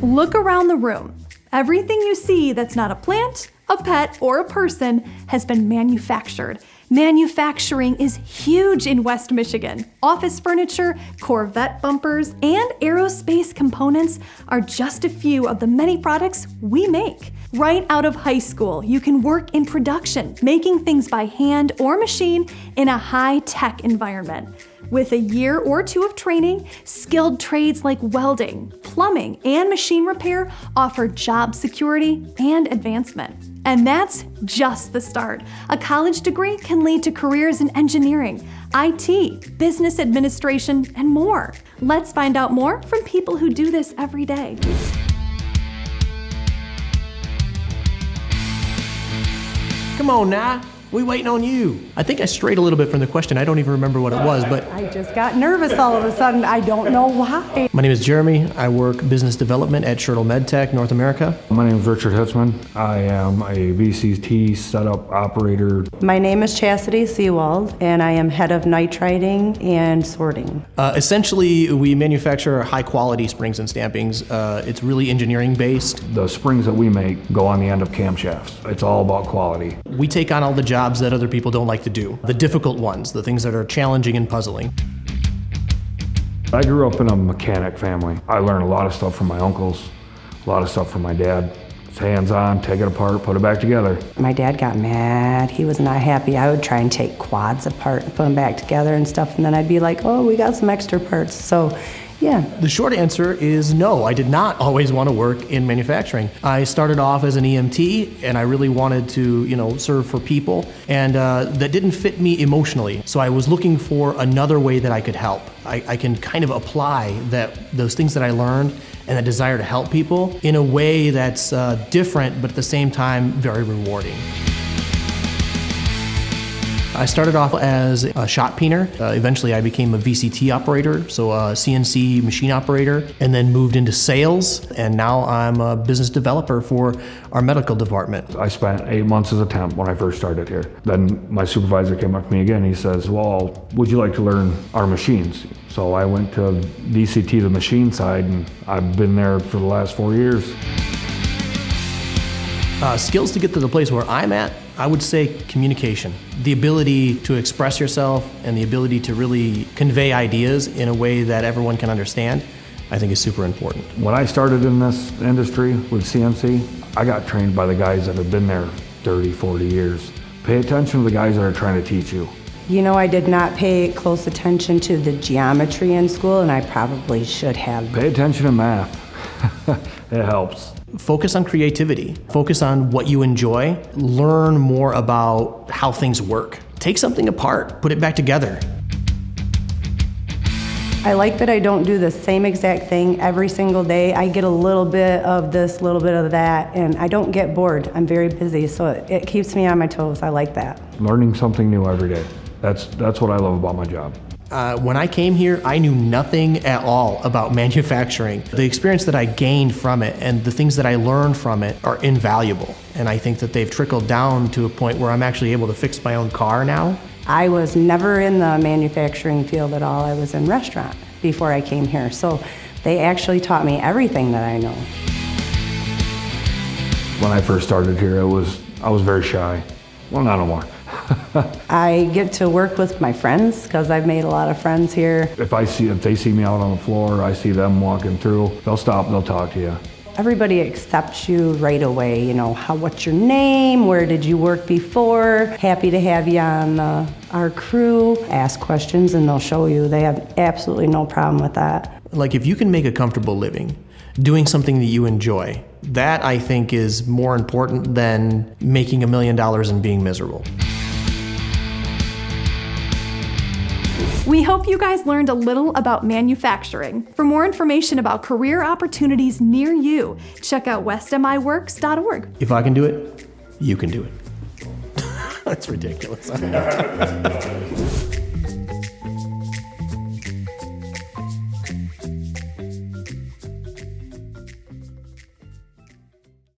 Look around the room. Everything you see that's not a plant, a pet, or a person has been manufactured. Manufacturing is huge in West Michigan. Office furniture, Corvette bumpers, and aerospace components are just a few of the many products we make. Right out of high school, you can work in production, making things by hand or machine in a high-tech environment. With a year or two of training, skilled trades like welding, plumbing, and machine repair offer job security and advancement. And that's just the start. A college degree can lead to careers in engineering, IT, business administration, and more. Let's find out more from people who do this every day. Come on now, we waiting on you. I think I strayed a little bit from the question. I don't even remember what it was, but I just got nervous all of a sudden. I don't know why. my name is Jeremy. I work business development at Shirtle MedTech, North America. My name is Richard Hitzman. I am a VCT setup operator. My name is Chastity Seawald, and I am head of nitriding and sorting. Essentially, we manufacture high-quality springs and stampings. It's really engineering-based. The springs that we make go on the end of camshafts. It's all about quality. We take on all the jobs that other people don't like to do, the difficult ones, the things that are challenging and puzzling. I grew up in a mechanic family. I learned a lot of stuff from my uncles, a lot of stuff from my dad. It's hands-on, take it apart, put it back together. My dad got mad. He was not happy. I would try and take quads apart and put them back together and stuff, and then I'd be like, oh, we got some extra parts. So, yeah. The short answer is no. I did not always want to work in manufacturing. I started off as an EMT, and I really wanted to, serve for people, and that didn't fit me emotionally. So I was looking for another way that I could help. I can kind of apply those things that I learned and the desire to help people in a way that's different, but at the same time, very rewarding. I started off as a shot peener. Eventually I became a VCT operator, so a CNC machine operator, and then moved into sales, and now I'm a business developer for our medical department. I spent 8 months as a temp when I first started here. Then my supervisor came up to me again. He says, well, would you like to learn our machines? So I went to VCT, the machine side, and I've been there for the last 4 years. Skills to get to the place where I'm at, I would say communication. The ability to express yourself and the ability to really convey ideas in a way that everyone can understand, I think is super important. When I started in this industry with CNC, I got trained by the guys that have been there 30, 40 years. Pay attention to the guys that are trying to teach you. I did not pay close attention to the geometry in school, and I probably should have. Pay attention to math. It helps. Focus on creativity. Focus on what you enjoy. Learn more about how things work. Take something apart, put it back together. I like that I don't do the same exact thing every single day. I get a little bit of this, a little bit of that, and I don't get bored. I'm very busy, so it keeps me on my toes. I like that. Learning something new every day. That's what I love about my job. When I came here, I knew nothing at all about manufacturing. The experience that I gained from it and the things that I learned from it are invaluable. And I think that they've trickled down to a point where I'm actually able to fix my own car now. I was never in the manufacturing field at all. I was in restaurant before I came here. So they actually taught me everything that I know. When I first started here, I was very shy. Well, not no more. I get to work with my friends because I've made a lot of friends here. If they see me out on the floor, I see them walking through, they'll stop, they'll talk to you. Everybody accepts you right away. What's your name? Where did you work before? Happy to have you on our crew. Ask questions and they'll show you. They have absolutely no problem with that. Like if you can make a comfortable living, doing something that you enjoy, that I think is more important than making $1 million and being miserable. We hope you guys learned a little about manufacturing. For more information about career opportunities near you, check out westmiworks.org. If I can do it, you can do it. That's ridiculous.